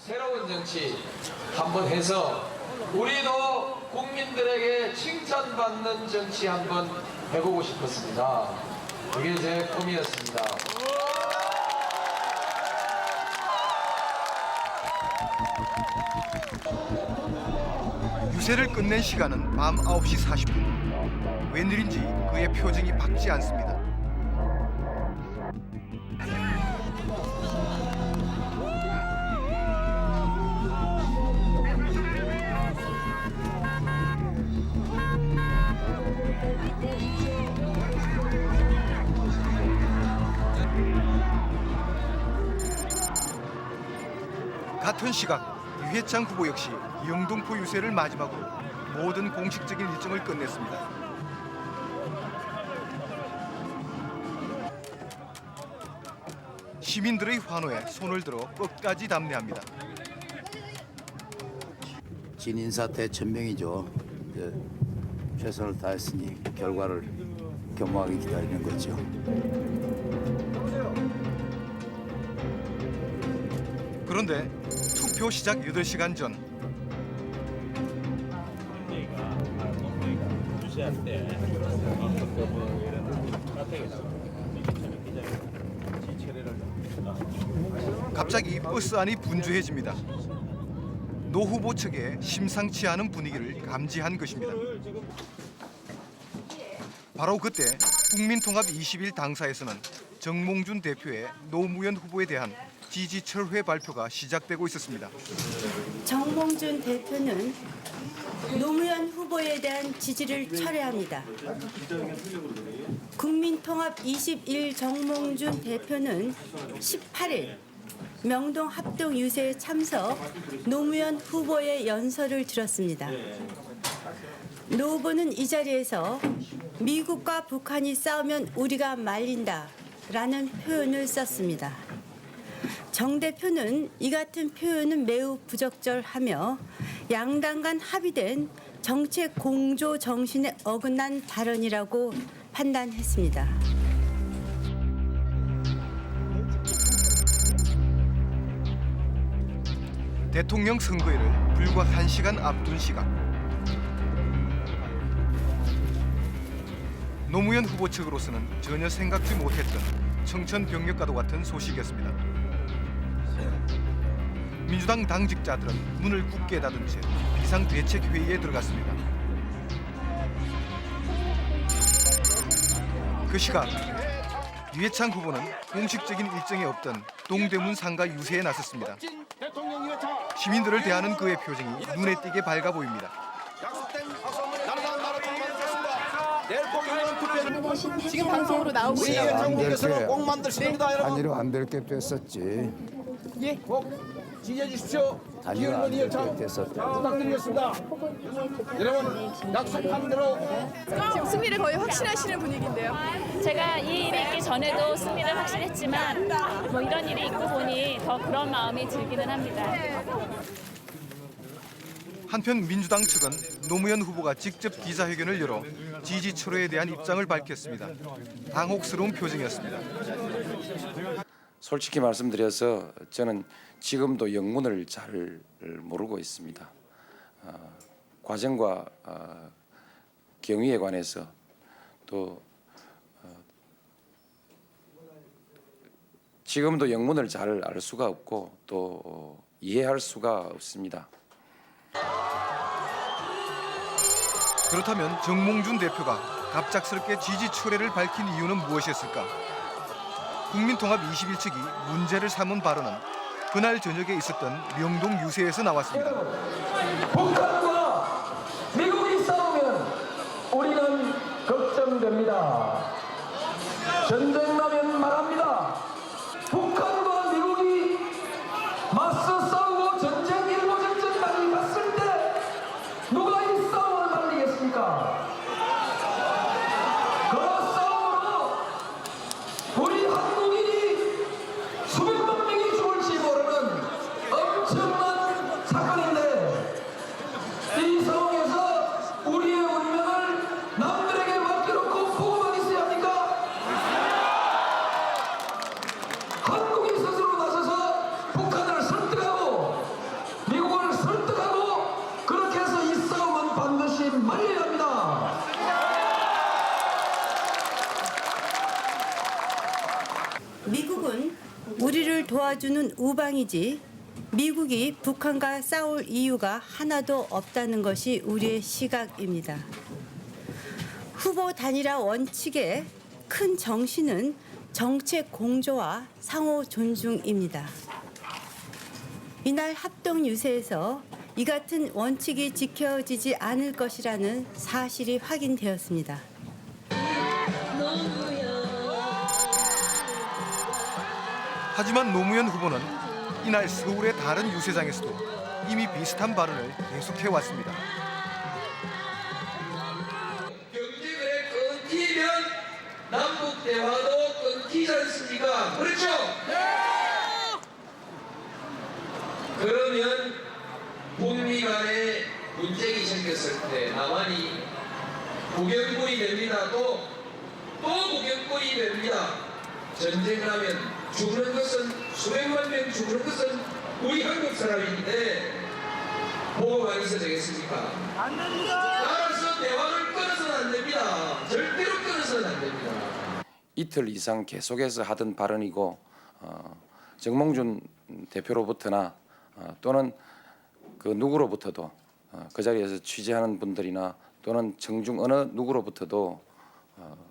새로운 정치 한번 해서 우리도 국민들에게 칭찬받는 정치 한번 해보고 싶었습니다. 이게 제 꿈이었습니다. 유세를 끝낸 시간은 밤 9시 40분. 웬일인지 그의 표정이 밝지 않습니다. 같은 시각 유해창 후보 역시 영등포 유세를 마지막으로 모든 공식적인 일정을 끝냈습니다. 시민들의 환호에 손을 들어 끝까지 담례합니다. 진인사태 천명이죠. 최선을 다했으니 결과를 겸허하게 기다리는 거죠. 그런데 투표 시작 8시간 전 갑자기 버스 안이 분주해집니다. 노 후보 측의 심상치 않은 분위기를 감지한 것입니다. 바로 그때 국민통합21 당사에서는 정몽준 대표의 노무현 후보에 대한 지지 철회 발표가 시작되고 있었습니다. 정몽준 대표는 노무현 후보에 대한 지지를 철회합니다. 국민통합21 정몽준 대표는 18일 명동 합동 유세에 참석 노무현 후보의 연설을 들었습니다. 노 후보는 이 자리에서 미국과 북한이 싸우면 우리가 말린다라는 표현을 썼습니다. 정 대표는 이 같은 표현은 매우 부적절하며 양당 간 합의된 정책 공조 정신에 어긋난 발언이라고 판단했습니다. 대통령 선거일을 불과 1시간 앞둔 시각. 노무현 후보 측으로서는 전혀 생각지 못했던 청천벽력과도 같은 소식이었습니다. 민주당 당직자들은 문을 굳게 닫은 채 비상대책회의에 들어갔습니다. 그 시각 유해창 후보는 공식적인 일정이 없던 동대문 상가 유세에 나섰습니다. 시민들을 대하는 그의 표정이 눈에 띄게 밝아 보입니다. 지금 방송으로 나오고 정부께서는 꼭 만드십니다, 단위로 안 될 게 됐었지. 예. 꼭 지지해 주십시오. 단위로 안 될 게 됐었다. 부탁드리겠습니다. 여러분 약속한 대로 지금 승리를 거의 확신하시는 분위기인데요. 제가 이 일이 있기 전에도 승리를 확신했지만 뭐 이런 일이 있고 보니 더 그런 마음이 들기는 합니다. 한편 민주당 측은 노무현 후보가 직접 기자회견을 열어 지지 철회에 대한 입장을 밝혔습니다. 당혹스러운 표정이었습니다. 솔직히 말씀드려서 저는 지금도 영문을 잘 모르고 있습니다. 과정과 경위에 관해서 또 지금도 영문을 잘 알 수가 없고 또 이해할 수가 없습니다. 그렇다면 정몽준 대표가 갑작스럽게 지지 철회를 밝힌 이유는 무엇이었을까? 국민통합21 측이 문제를 삼은 발언은 그날 저녁에 있었던 명동 유세에서 나왔습니다. 북한과 미국이 싸우면 우리는 걱정됩니다. 전쟁 나면 말합니다. 북한과 미국이 맞서 싸우고 전쟁 일보 전쟁까지 갔을 때 누가 이 싸움을 말리겠습니까? 그 싸움으로 우리 한국인이 수백만 명이 죽을지 모르는 엄청난 사건인데 이 상황에서 우리의 운명을 남들에게 맡겨놓고 보고만 있어야 합니까? 한국이 스스로 나서서 북한을 설득하고 도와주는 우방이지 미국이 북한과 싸울 이유가 하나도 없다는 것이 우리의 시각입니다. 후보 단일화 원칙의 큰 정신은 정책 공조와 상호 존중입니다. 이날 합동 유세에서 이 같은 원칙이 지켜지지 않을 것이라는 사실이 확인되었습니다. 하지만 노무현 후보는 이날 서울의 다른 유세장에서도 이미 비슷한 발언을 계속해왔습니다. 경제가 끊기면 남북 대화도 끊기지 않습니까? 그렇죠? 그러면 북미 간에 문제가 생겼을 때 남한이 구경꾼이 됩니다. 또 구경꾼이 됩니다. 전쟁하면 죽는 것은 수백만 명 죽는 것은 우리 한국 사람인데 뭐가 있어 되겠습니까? 안 됩니다. 따라서 대화를 끊어서는 안 됩니다. 절대로 끊어서는 안 됩니다. 이틀 이상 계속해서 하던 발언이고 정몽준 대표로부터나 또는 그 누구로부터도 그 자리에서 취재하는 분들이나 또는 청중 어느 누구로부터도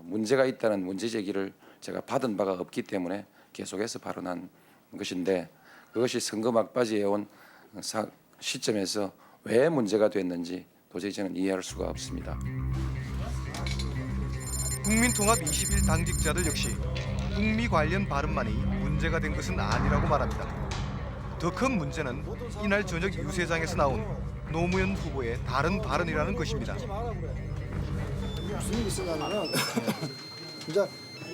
문제가 있다는 문제 제기를 제가 받은 바가 없기 때문에 계속해서 발언한 것인데 그것이 선거 막바지에 온 시점에서 왜 문제가 됐는지 도저히 저는 이해할 수가 없습니다. 국민통합 21 당직자들 역시 북미 관련 발언만이 문제가 된 것은 아니라고 말합니다. 더 큰 문제는 이날 저녁 유세장에서 나온 노무현 후보의 다른 발언이라는 것입니다. 무슨 일이 있었냐면은 진짜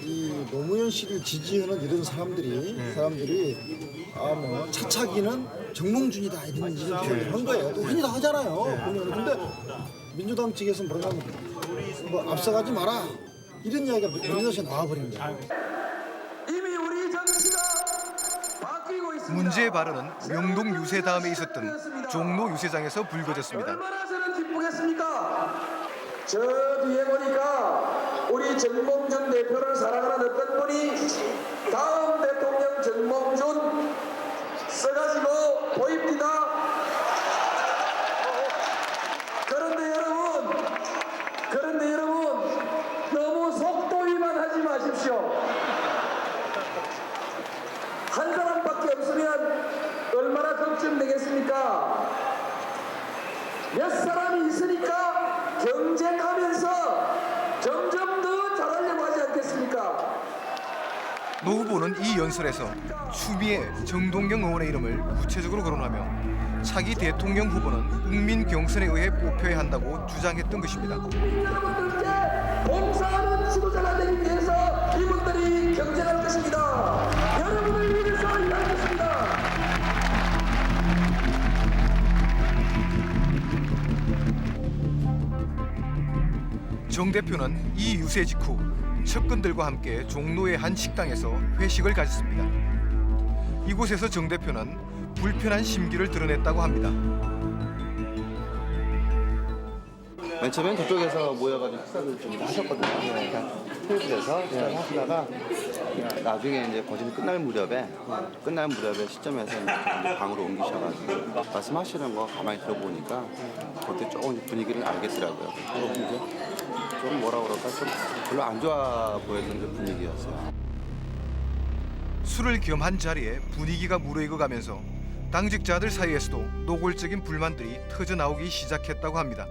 이 노무현 씨를 지지하는 이런 사람들이 뭐 차차기는 정몽준이다 이런 표현을 한 거예요. 또 흔히 다 하잖아요. 보면 근데 민주당 측에서 뭐냐면 뭐 앞서가지 마라 이런 이야기가 민주당에서 나와버린 거예요. 이미 우리 정치가 바뀌고 있습니다. 문제의 발언은 명동 유세 다음에 있었던 종로 유세장에서 불거졌습니다. 얼마나 저는 기쁘겠습니까? 저 뒤에 보니까 우리 정몽준 대표를 사랑하는 어떤 분이 다음 대통령 정몽준 써가지고 보입니다. 그런데 여러분 너무 속도 위반하지 마십시오. 한 사람밖에 없으면 얼마나 걱정되겠습니까? 몇 사람이 있으니까 경쟁하면서 점점 더 잘하려고 하지 않겠습니까? 노 후보는 이 연설에서 추미애, 정동영 의원의 이름을 구체적으로 거론하며 차기 대통령 후보는 국민 경선에 의해 뽑혀야 한다고 주장했던 것입니다. 여러분들께 봉사하는 지도자가 되기 위해서 이분들이 경쟁할 것입니다. 여러분을 위해서 일할 것입니다. 정 대표는 이 유세 직후 측근들과 함께 종로의 한 식당에서 회식을 가졌습니다. 이곳에서 정 대표는 불편한 심기를 드러냈다고 합니다. 맨 처음엔 저쪽에서 모여가지고 식사를 좀 하셨거든요. 그러니까 테이블에서 식사를 하시다가 나중에 이제 거진이 끝날 무렵에 시점에서 이제 방으로 옮기셔가지고 말씀하시는 거 가만히 들어보니까 그때 조금 분위기를 알겠더라고요. 그래서 이제 좀 뭐라 그럴까 좀 별로 안 좋아 보였던 분위기였어요. 술을 겸한 자리에 분위기가 무르익어가면서 당직자들 사이에서도 노골적인 불만들이 터져 나오기 시작했다고 합니다.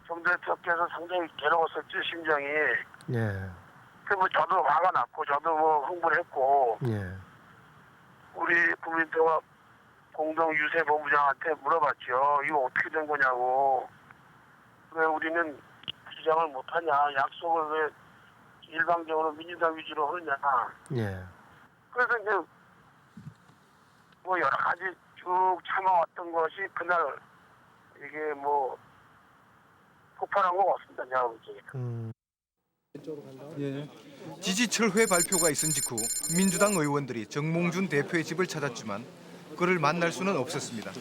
정 대표께서 상당히 괴로웠었지 심정이. 예. 그 뭐 저도 화가 났고 저도 뭐 흥분을 했고. 예. 우리 국민통합 공동 유세 본부장한테 물어봤죠. 이거 어떻게 된 거냐고. 왜 우리는 주장을 못하냐. 약속을 왜 일방적으로 민주당 위주로 하느냐. 예. 그래서 이제 뭐 여러 가지 쭉 참아왔던 것이 그날 이게 뭐 폭발한 것 같습니다. 제가 보기에는. 지지철회 발표가 있은 직후 민주당 의원들이 정몽준 대표의 집을 찾았지만 그를 만날 수는 없었습니다.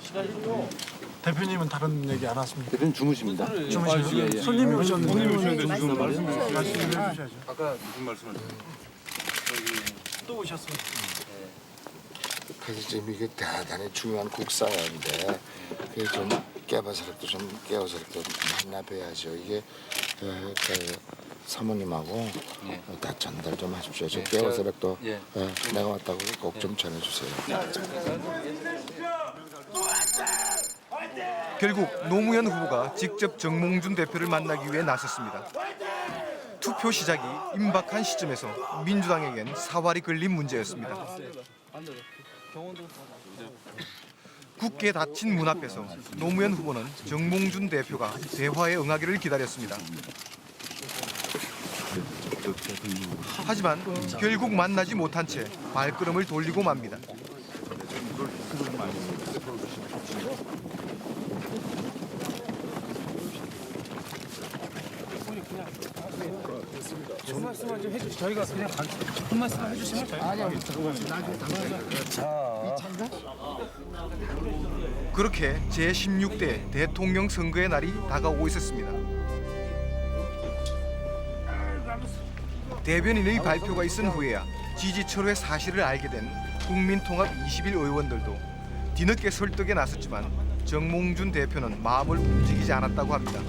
대표님은 다른 얘기 안 하십니까? 대표님 주무십니다. 주무시는 손님이 오셨는데 무슨 말씀? 말씀해 주셔야죠. 아까 무슨 말씀을? 또 오셨어요. 사실 지금 이게 대단히 중요한 국사인데 그게 좀 깨어서라도 만나봐야죠. 이게 그 사모님하고 다 전달 좀 하십시오. 저 깨어서라도 내가 왔다고 꼭 좀 전해주세요. 결국 노무현 후보가 직접 정몽준 대표를 만나기 위해 나섰습니다. 투표 시작이 임박한 시점에서 민주당에겐 사활이 걸린 문제였습니다. 굳게 닫힌 문 앞에서 노무현 후보는 정몽준 대표가 대화에 응하기를 기다렸습니다. 하지만 결국 만나지 못한 채 발걸음을 돌리고 맙니다. 한 말씀만 좀 해주시. 저희가 그냥 한 말씀만 해주시면 저희. 아니요, 그렇게 제16대 대통령 선거의 날이 다가오고 있었습니다. 대변인의 발표가 있은 후에야 지지 철회 사실을 알게 된 국민통합 20일 의원들도 뒤늦게 설득에 나섰지만 정몽준 대표는 마음을 움직이지 않았다고 합니다.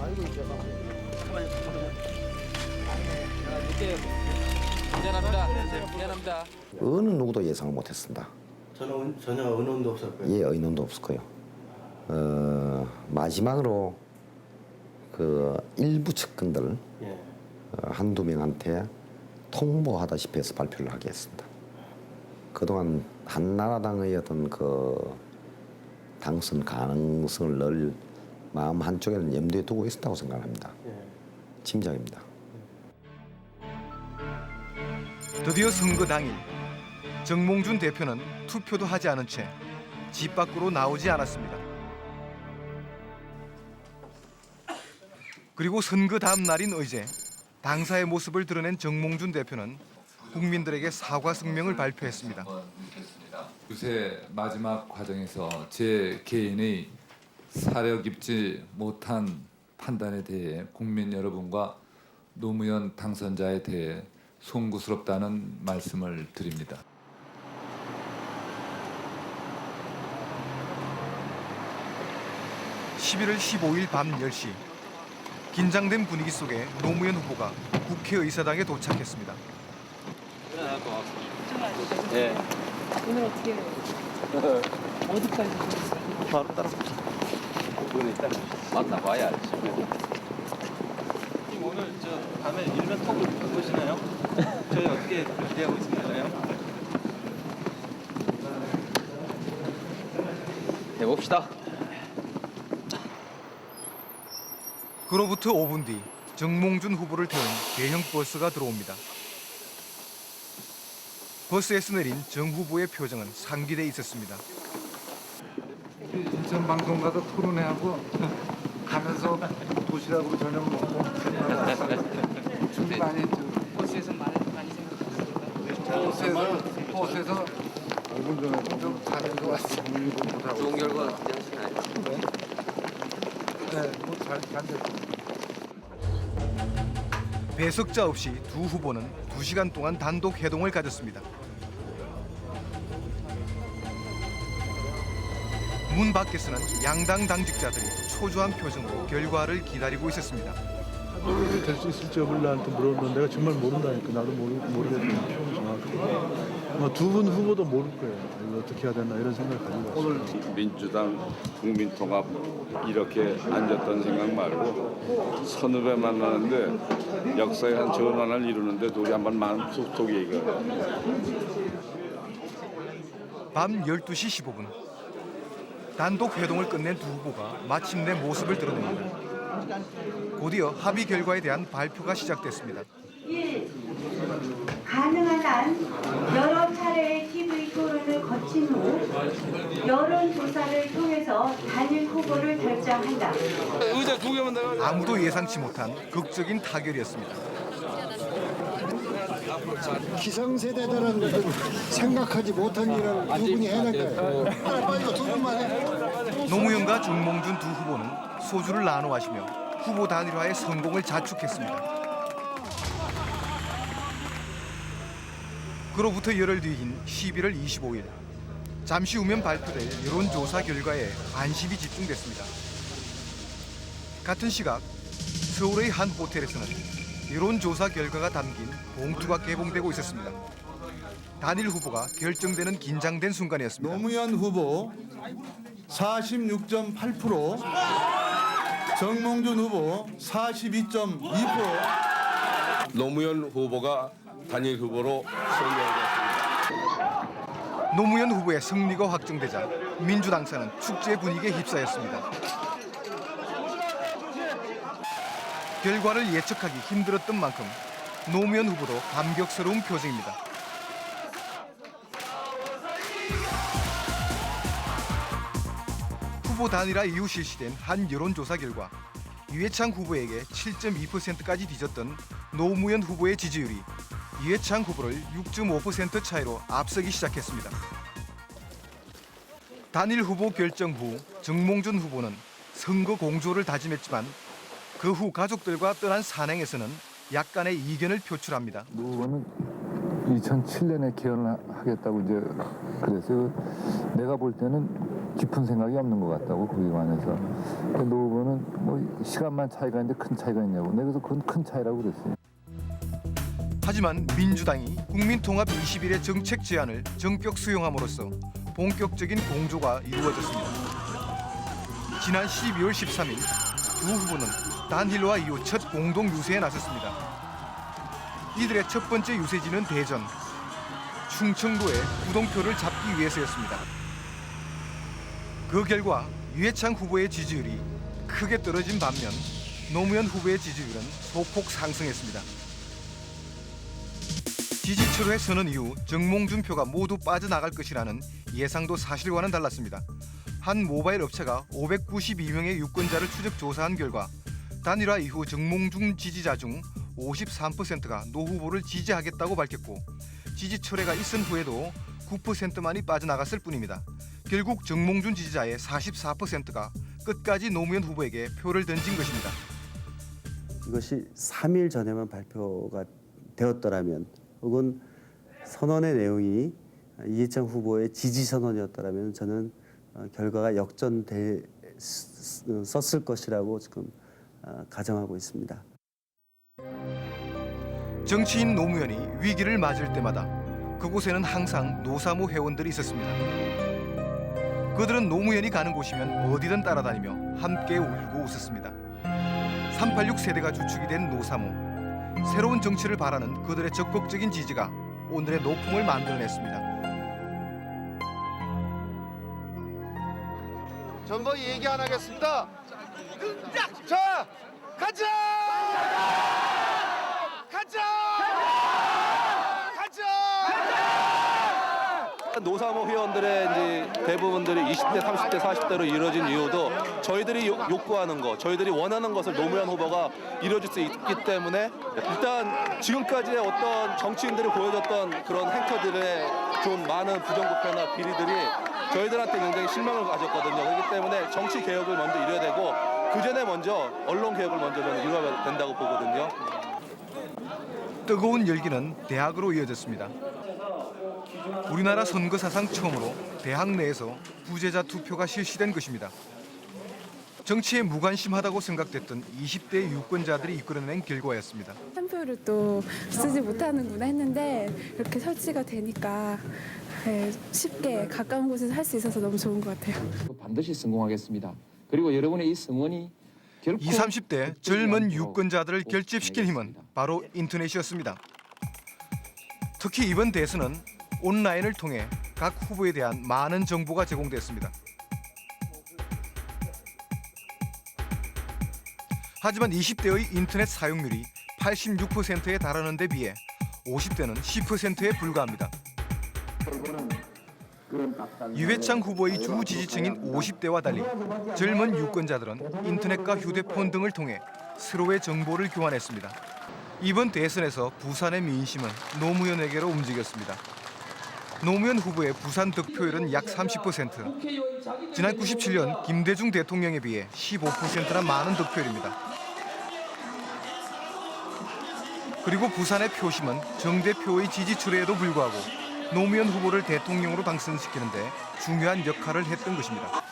미안합니다. 어느 누구도 예상을 못했습니다. 전혀 의논도 없었고요. 예, 의논도 없었고요. 마지막으로 그 일부 측근들 한두 명한테 통보하다시피 해서 발표를 하게 했습니다. 그동안 한나라당의 어떤 그 당선 가능성을 늘 마음 한쪽에는 염두에 두고 있었다고 생각합니다. 짐작입니다. 드디어 선거 당일 정몽준 대표는 투표도 하지 않은 채 집 밖으로 나오지 않았습니다. 그리고 선거 다음 날인 어제 당사의 모습을 드러낸 정몽준 대표는 국민들에게 사과 성명을 발표했습니다. 유세 마지막 과정에서 제 개인의 사려 깊지 못한 판단에 대해 국민 여러분과 노무현 당선자에 대해 송구스럽다는 말씀을 드립니다. (11월 15일) 밤 10시 긴장된 분위기 속에 노무현 후보가 국회의사당에 도착했습니다. 네. 오늘 어떻게 해요? 어디까지? 바로 따라붙어. 그건 일단 만나봐야 알지. 오늘 저 밤에 일면 톡을 보시나요? 저희 어떻게 기대하고 있습니까요? 해봅시다. 그로부터 5분 뒤 정몽준 후보를 태운 대형 버스가 들어옵니다. 버스에서 내린 정 후보의 표정은 상기돼 있었습니다. 인천 방송 가서 토론회하고 가면서 도시락으로 저녁 먹고 준비 많이 했죠. 버스에서 많이 생각하셨어요? 버스에서 5분 전에 좀 자면서 왔어요. 좋은 결과 기대하시나요? 네, 뭐잘 됐어요. 배석자 없이 두 후보는 2시간 동안 단독 회동을 가졌습니다. 문 밖에서는 양당 당직자들이 초조한 표정으로 결과를 기다리고 있었습니다. 될 수 있을지 여부를 나한테 물어보면 내가 정말 모른다니까. 나도 모르겠다. 정확히. 아마 두 분 후보도 모를 거예요. 이거 어떻게 해야 되나 이런 생각을 가지고 왔어요. 오늘 민주당 국민통합 이렇게 앉았던 생각 말고 서너 배 만나는데 역사의 한 전환을 이루는데 우리 한번 마음 속 얘기가. 밤 12시 15분 단독 회동을 끝낸 두 후보가 마침내 모습을 드러냅니다. 곧이어 합의 결과에 대한 발표가 시작됐습니다. 1. 가능한 한 여러 차례의 TV 토론을 거친 후 여론조사를 통해서 단일 후보를 결정한다. 아무도 예상치 못한 극적인 타결이었습니다. 기성세대들은 생각하지 못한 일을 두 분이 해낼 거예요. 빨리 두 분만 해. 노무현과 정몽준 두 후보는 소주를 나눠 마시며 후보 단일화의 성공을 자축했습니다. 그로부터 열흘 뒤인 11월 25일 잠시 후면 발표될 여론조사 결과에 관심이 집중됐습니다. 같은 시각 서울의 한 호텔에서는 여론조사 결과가 담긴 봉투가 개봉되고 있었습니다. 단일 후보가 결정되는 긴장된 순간이었습니다. 노무현 후보 46.8%, 정몽준 후보 42.2%. 노무현 후보가 단일 후보로 승리하였습니다. 노무현 후보의 승리가 확정되자 민주당사는 축제 분위기에 휩싸였습니다. 결과를 예측하기 힘들었던 만큼 노무현 후보도 감격스러운 표정입니다. 후보 단일화 이후 실시된 한 여론조사 결과 유해창 후보에게 7.2%까지 뒤졌던 노무현 후보의 지지율이 유해창 후보를 6.5% 차이로 앞서기 시작했습니다. 단일 후보 결정 후 정몽준 후보는 선거 공조를 다짐했지만 그 후 가족들과 떠난 산행에서는 약간의 이견을 표출합니다. 노 후보는 2007년에 개헌을 하겠다고 이제 그래서 내가 볼 때는 깊은 생각이 없는 것 같다고 거기에 관해서. 노 후보는 뭐 시간만 차이가 있는데 큰 차이가 있냐고. 내가 그래서 그건 큰 차이라고 그랬어요. 하지만 민주당이 국민통합 21의 정책 제안을 전격 수용함으로써 본격적인 공조가 이루어졌습니다. 지난 12월 13일 두 후보는 단일화 이후 첫 공동 유세에 나섰습니다. 이들의 첫 번째 유세지는 대전, 충청도의 부동표를 잡기 위해서였습니다. 그 결과 유해창 후보의 지지율이 크게 떨어진 반면 노무현 후보의 지지율은 소폭 상승했습니다. 지지철회 선언 이후 정몽준 표가 모두 빠져나갈 것이라는 예상도 사실과는 달랐습니다. 한 모바일 업체가 592명의 유권자를 추적 조사한 결과 단일화 이후 정몽준 지지자 중 53%가 노 후보를 지지하겠다고 밝혔고 지지 철회가 있은 후에도 9%만이 빠져나갔을 뿐입니다. 결국 정몽준 지지자의 44%가 끝까지 노무현 후보에게 표를 던진 것입니다. 이것이 3일 전에만 발표가 되었더라면 혹은 선언의 내용이 이해창 후보의 지지 선언이었더라면 저는 결과가 역전됐을 것이라고 지금 가정하고 있습니다. 정치인 노무현이 위기를 맞을 때마다 그곳에는 항상 노사모 회원들이 있었습니다. 그들은 노무현이 가는 곳이면 어디든 따라다니며 함께 울고 웃었습니다. 386 세대가 주축이 된 노사모. 새로운 정치를 바라는 그들의 적극적인 지지가 오늘의 노풍을 만들어냈습니다. 전거 얘기 안 하겠습니다. 자, 가자! 가자! 가자! 노사모 회원들의 이제 대부분들이 20대, 30대, 40대로 이루어진 이유도 저희들이 욕구하는 것, 저희들이 원하는 것을 노무현 후보가 이루어질 수 있기 때문에 일단 지금까지의 어떤 정치인들이 보여줬던 그런 행태들의 좀 많은 부정부패나 비리들이 저희들한테 굉장히 실망을 가졌거든요. 그렇기 때문에 정치 개혁을 먼저 이뤄야 되고 그 전에 먼저 언론 개혁을 먼저 저는 이뤄야 된다고 보거든요. 뜨거운 열기는 대학으로 이어졌습니다. 우리나라 선거 사상 처음으로 대학 내에서 부재자 투표가 실시된 것입니다. 정치에 무관심하다고 생각됐던 20대 유권자들이 이끌어낸 결과였습니다. 한 표를 또 쓰지 못하는구나 했는데 이렇게 설치가 되니까 쉽게 가까운 곳에서 할 수 있어서 너무 좋은 것 같아요. 반드시 성공하겠습니다. 그리고 여러분의 이 성원이 결코 20, 30대 젊은 유권자들을 결집시킨 힘은 바로 인터넷이었습니다. 특히 이번 대선은 온라인을 통해 각 후보에 대한 많은 정보가 제공됐습니다. 하지만 20대의 인터넷 사용률이 86%에 달하는 데 비해 50대는 10%에 불과합니다. 유해창 후보의 주 지지층인 50대와 달리 젊은 유권자들은 인터넷과 휴대폰 등을 통해 서로의 정보를 교환했습니다. 이번 대선에서 부산의 민심은 노무현에게로 움직였습니다. 노무현 후보의 부산 득표율은 약 30%. 지난 97년 김대중 대통령에 비해 15%나 많은 득표율입니다. 그리고 부산의 표심은 정 대표의 지지 철회에도 불구하고 노무현 후보를 대통령으로 당선시키는데 중요한 역할을 했던 것입니다.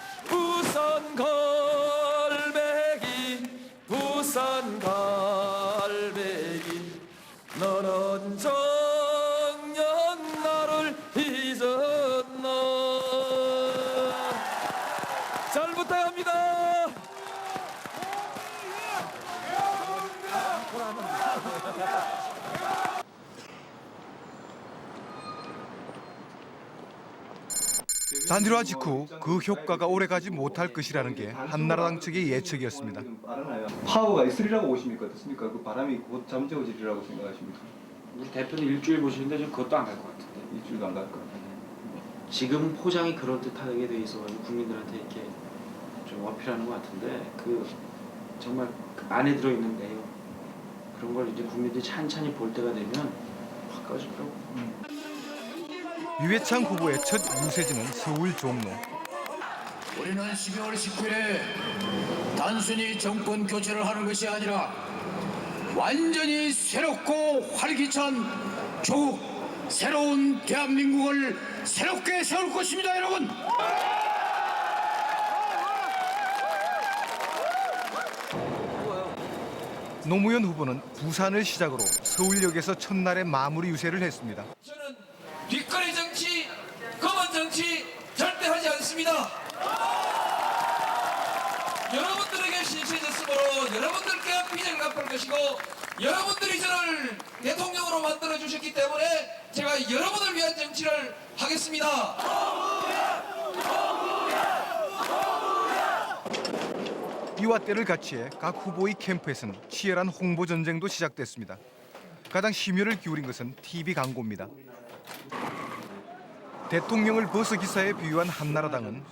부산 갈매기 너는 정녕 나를 잊었나. 잘 부탁합니다. 단일화 직후 그 효과가 오래가지 못할 것이라는 게 한나라당 측의 예측이었습니다. 파워가 있으리라고 보십니까? 어떻습니까? 그 바람이 곧 잠재워지리라고 생각하십니까? 우리 대표는 일주일 보시는데 좀 그것도 안 갈 것 같은데. 일주일도 안 갈 것 같아요. 지금 포장이 그럴듯하게 돼 있어 국민들한테 이렇게 좀 어필하는 것 같은데 그 정말 그 안에 들어 있는 내용 그런 걸 이제 국민들이 찬찬히 볼 때가 되면 확 꺼질 거고. 유해창 후보의 첫 유세지는 서울 종로. 우리는 12월 19일에 단순히 정권 교체를 하는 것이 아니라 완전히 새롭고 활기찬 조국, 새로운 대한민국을 새롭게 세울 것입니다, 여러분. 노무현 후보는 부산을 시작으로 서울역에서 첫날의 마무리 유세를 했습니다. 저는 뒷거리 정치, 검은 정치 절대 하지 않습니다. 여러분들에게 신세졌으므로 여러분들께 빚을 갚을 것이고 여러분들이 저를 대통령으로 만들어 주셨기 때문에 제가 여러분을 위한 정치를 하겠습니다. 이와 때를 같이해 각 후보의 캠프에서는 치열한 홍보 전쟁도 시작됐습니다. 가장 심혈을 기울인 것은 TV 광고입니다. 대통령을 버스 기사에 비유한 한나라당은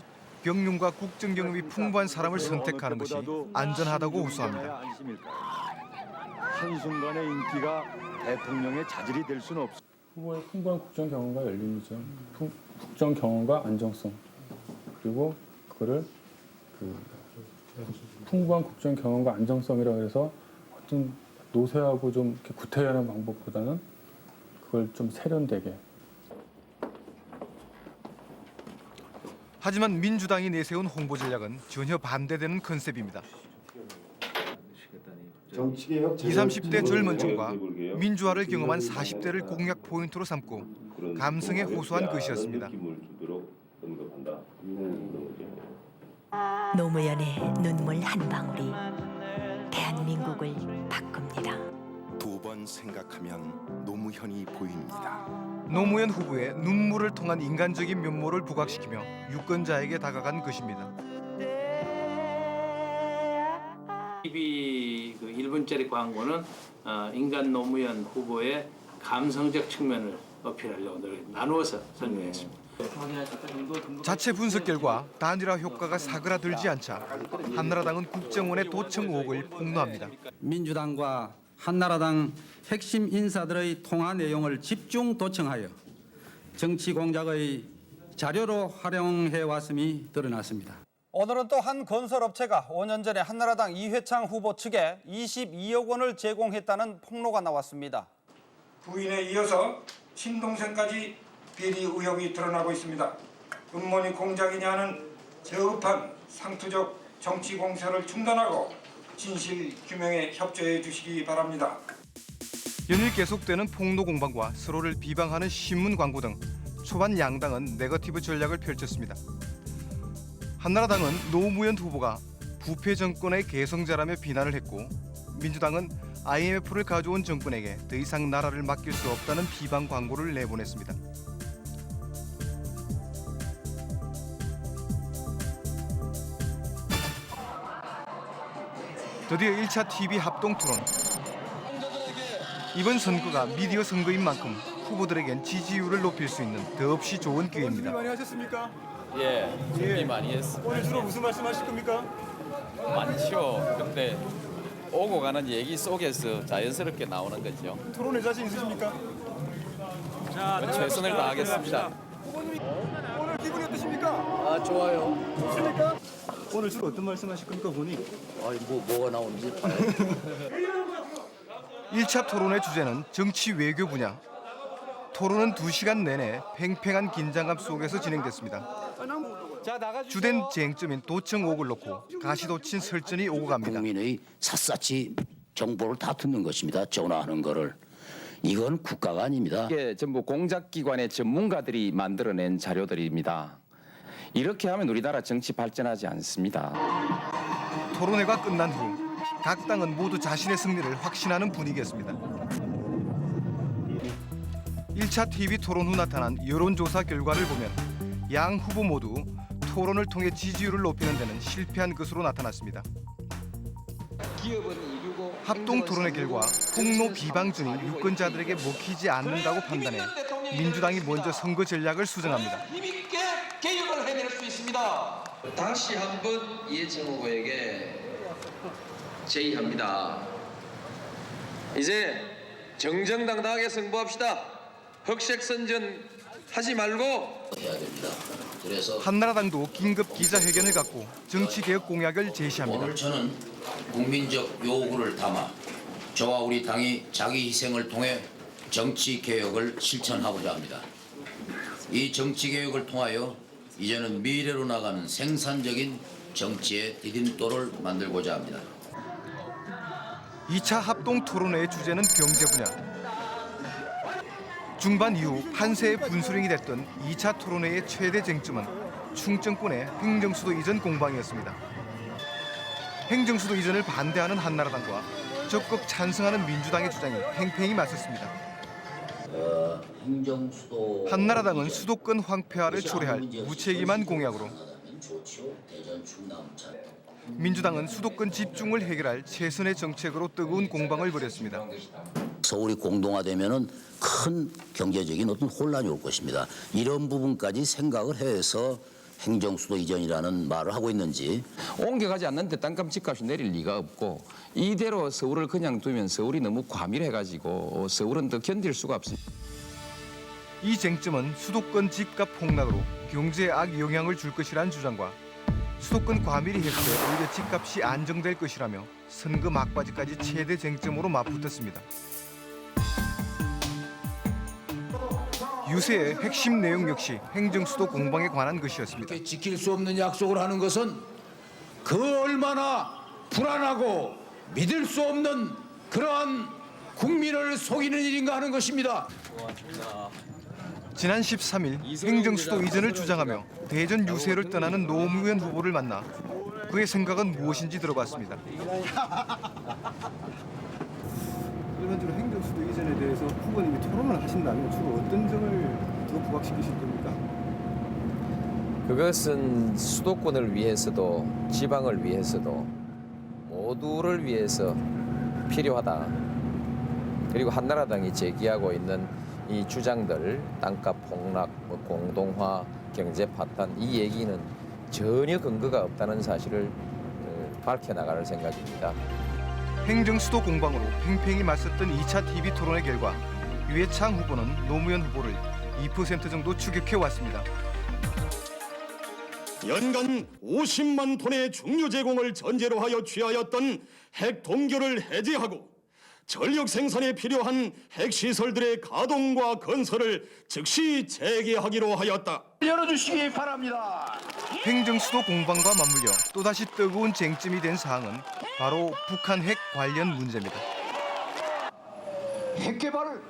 경륜과 국정 경험이 풍부한 사람을 선택하는 것이 안전하다고 호소합니다. 한순간의 인기가 대통령의 자질이 될 수는 없습니다. 후보의 풍부한 국정 경험과 열림이죠. 국정 경험과 안정성. 그리고 그거를 풍부한 국정 경험과 안정성이라고 해서 어떤 노쇠하고 좀 이렇게 구태연한 방법보다는 그걸 좀 세련되게. 하지만 민주당이 내세운 홍보 전략은 전혀 반대되는 컨셉입니다. 20, 30대 젊은 층과 민주화를 경험한 40대를 공약 포인트로 삼고 감성에 호소한 것이었습니다. 노무현의 눈물 한 방울이 대한민국을 바꿉니다. 두 번 생각하면 노무현이 보입니다. 노무현 후보의 눈물을 통한 인간적인 면모를 부각시키며 유권자에게 다가간 것입니다. TV 그 1분짜리 광고는 인간 노무현 후보의 감성적 측면을 어필하려고 나누어서 설명했습니다. 자체 분석 결과 단일화 효과가 사그라들지 않자 한나라당은 국정원의 도청 의혹을 폭로합니다. 민주당과 한나라당 핵심 인사들의 통화 내용을 집중 도청하여 정치 공작의 자료로 활용해 왔음이 드러났습니다. 오늘은 또 한 건설업체가 5년 전에 한나라당 이회창 후보 측에 22억 원을 제공했다는 폭로가 나왔습니다. 부인에 이어서 친동생까지 비리 의혹이 드러나고 있습니다. 음모니 공작이냐는 저급한 상투적 정치 공세를 중단하고 진실 규명에 협조해 주시기 바랍니다. 연일 계속되는 폭로 공방과 서로를 비방하는 신문 광고 등 초반 양당은 네거티브 전략을 펼쳤습니다. 한나라당은 노무현 후보가 부패 정권의 개성자라며 비난을 했고 민주당은 IMF를 가져온 정권에게 더 이상 나라를 맡길 수 없다는 비방 광고를 내보냈습니다. 드디어 1차 TV 합동 토론. 이번 선거가 미디어 선거인 만큼 후보들에겐 지지율을 높일 수 있는 더없이 좋은 기회입니다. 준비 많이 하셨습니까? 예, 준비 많이 했습니다. 오늘 주로 무슨 말씀하실 겁니까? 많죠. 근데 오고 가는 얘기 속에서 자연스럽게 나오는 거죠. 토론에 자신 있으십니까? 최선을 다하겠습니다. 후보님이 오늘 기분이 어떠십니까? 아, 좋아요. 좋습니까? 오늘 주로 어떤 말씀하실 겁니까, 본인? 뭐가 나오는지 봐요. 1차 토론의 주제는 정치 외교 분야. 토론은 2시간 내내 팽팽한 긴장감 속에서 진행됐습니다. 주된 쟁점인 도청 의혹을 놓고 가시도친 설전이 오고 갑니다. 국민의 샅샅이 정보를 다 듣는 것입니다. 전화하는 거를. 이건 국가가 아닙니다. 이게 전부 공작기관의 전문가들이 만들어낸 자료들입니다. 이렇게 하면 우리나라 정치 발전하지 않습니다. 토론회가 끝난 후 각 당은 모두 자신의 승리를 확신하는 분위기였습니다. 1차 TV 토론 후 나타난 여론조사 결과를 보면 양 후보 모두 토론을 통해 지지율을 높이는 데는 실패한 것으로 나타났습니다. 합동 토론의 결과 폭로 비방준이 유권자들에게 먹히지 않는다고 판단해 민주당이 먼저 선거 전략을 수정합니다. 힘있게 개혁을 해낼 수 있습니다. 다시 한번 이해찬 후보에게 제의합니다. 이제 정정당당하게 승부합시다. 흑색선전 하지 말고 해야 됩니다. 그래서 한나라당도 긴급 기자회견을 갖고 정치개혁 공약을 제시합니다. 오늘 저는 국민적 요구를 담아 저와 우리 당이 자기 희생을 통해 정치 개혁을 실천하고자 합니다. 이 정치 개혁을 통하여 이제는 미래로 나가는 생산적인 정치의 디딤돌을 만들고자 합니다. 2차 합동 토론회의 주제는 경제 분야. 중반 이후 판세의 분수령이 됐던 2차 토론회의 최대 쟁점은 충청권의 행정수도 이전 공방이었습니다. 행정수도 이전을 반대하는 한나라당과 적극 찬성하는 민주당의 주장이 팽팽히 맞섰습니다. 한나라당은 수도권 황폐화를 초래할 무책임한 공약으로, 민주당은 수도권 집중을 해결할 최선의 정책으로 뜨거운 공방을 벌였습니다. 서울이 공동화되면은 큰 경제적인 어떤 혼란이 올 것입니다. 이런 부분까지 생각을 해서 행정수도 이전이라는 말을 하고 있는지. 옮겨가지 않는데 땅값 집값이 내릴 리가 없고 이대로 서울을 그냥 두면 서울이 너무 과밀해가지고 서울은 더 견딜 수가 없습니다. 이 쟁점은 수도권 집값 폭락으로 경제에 악영향을 줄 것이라는 주장과 수도권 과밀이 해소돼 오히려 집값이 안정될 것이라며 선거 막바지까지 최대 쟁점으로 맞붙었습니다. 유세의 핵심 내용 역시 행정수도 공방에 관한 것이었습니다. 지킬 수 없는 약속을 하는 것은 그 얼마나 불안하고 믿을 수 없는 그러한 국민을 속이는 일인가 하는 것입니다. 지난 13일 행정수도 이전을 주장하며 대전 유세를 떠나는 노무현 후보를 만나 그의 생각은 무엇인지 들어봤습니다. 일반적으로 행정수도 이전에 대해서 후보님이 토론을 하신다면 주로 어떤 점을 더 부각시키실 겁니까? 그것은 수도권을 위해서도 지방을 위해서도 모두를 위해서 필요하다. 그리고 한나라당이 제기하고 있는 이 주장들, 땅값 폭락, 공동화, 경제 파탄, 이 얘기는 전혀 근거가 없다는 사실을 밝혀나갈 생각입니다. 행정수도 공방으로 팽팽히 맞섰던 2차 TV 토론의 결과 유해창 후보는 노무현 후보를 2% 정도 추격해왔습니다. 연간 50만 톤의 중유 제공을 전제로 하여 취하였던 핵 동결을 해제하고 전력 생산에 필요한 핵시설들의 가동과 건설을 즉시 재개하기로 하였다. 열어주시기 바랍니다. 행정수도 공방과 맞물려 또다시 뜨거운 쟁점이 된 사항은 바로 북한 핵 관련 문제입니다. 핵개발을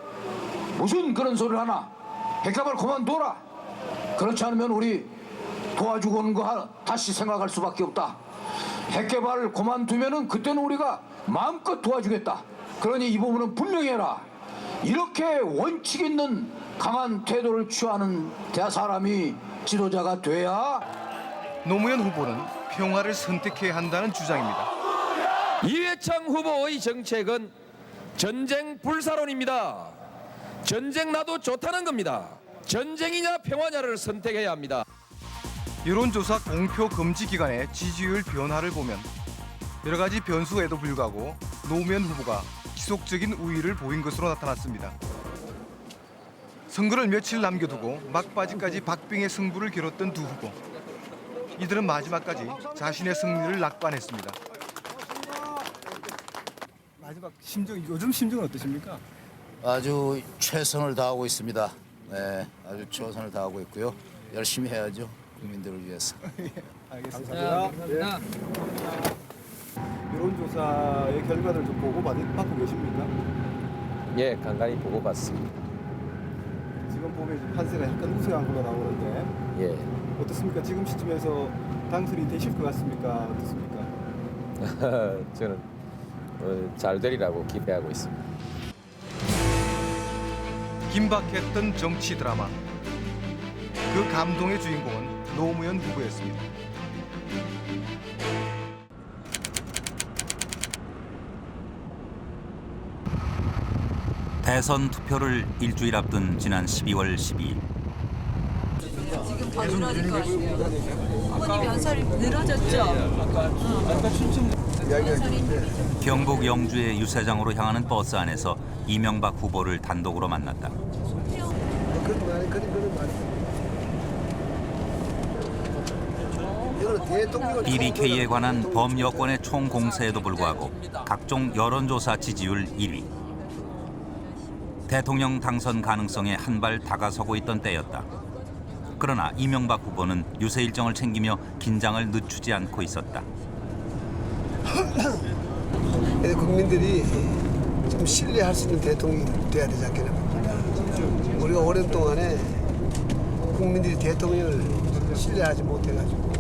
무슨 그런 소리를 하나. 핵개발 그만둬라. 그렇지 않으면 우리 도와주고 오는 거 다시 생각할 수밖에 없다. 핵개발을 그만두면은 그때는 우리가 마음껏 도와주겠다. 그러니 이 부분은 분명히 해라. 이렇게 원칙 있는 강한 태도를 취하는 사람이 지도자가 돼야. 노무현 후보는 평화를 선택해야 한다는 주장입니다. 이해창 후보의 정책은 전쟁 불사론입니다. 전쟁 나도 좋다는 겁니다. 전쟁이냐 평화냐를 선택해야 합니다. 여론조사 공표 금지 기간의 지지율 변화를 보면 여러 가지 변수에도 불구하고 노무현 후보가 지속적인 우위를 보인 것으로 나타났습니다. 선거를 며칠 남겨두고 막바지까지 박빙의 승부를 겨뤘던 두 후보. 이들은 마지막까지 자신의 승리를 낙관했습니다. 마지막 심정, 요즘 심정은 어떠십니까? 아주 최선을 다하고 있습니다. 네, 아주 최선을 다하고 있고요. 열심히 해야죠. 국민들을 위해서. 알겠습니다. 여론조사의 결과를 좀 받고 계십니까? 예, 간간히 보고 봤습니다. 지금 보면 이제 판세가 약간 우세한 걸로 나오는데 예. 어떻습니까? 지금 시점에서 당선이 되실 것 같습니까? 어떻습니까? 저는 잘 되리라고 기대하고 있습니다. 긴박했던 정치 드라마. 그 감동의 주인공은 노무현 후보였습니다. 대선 투표를 일주일 앞둔 지난 12월 12일. 지금 더 늘어질 것 같아요. 후보님 연설이 늘어졌죠? 경북 영주의 유세장으로 향하는 버스 안에서 이명박 후보를 단독으로 만났다. BBK에 관한 범여권의 총공세에도 불구하고 각종 여론조사 지지율 1위. 대통령 당선 가능성에 한 발 다가서고 있던 때였다. 그러나 이명박 후보는 유세 일정을 챙기며 긴장을 늦추지 않고 있었다. 국민들이 좀 신뢰할 수 있는 대통령이 돼야 되지 않겠습니까? 우리가 오랜 동안에 국민들이 대통령을 신뢰하지 못해가지고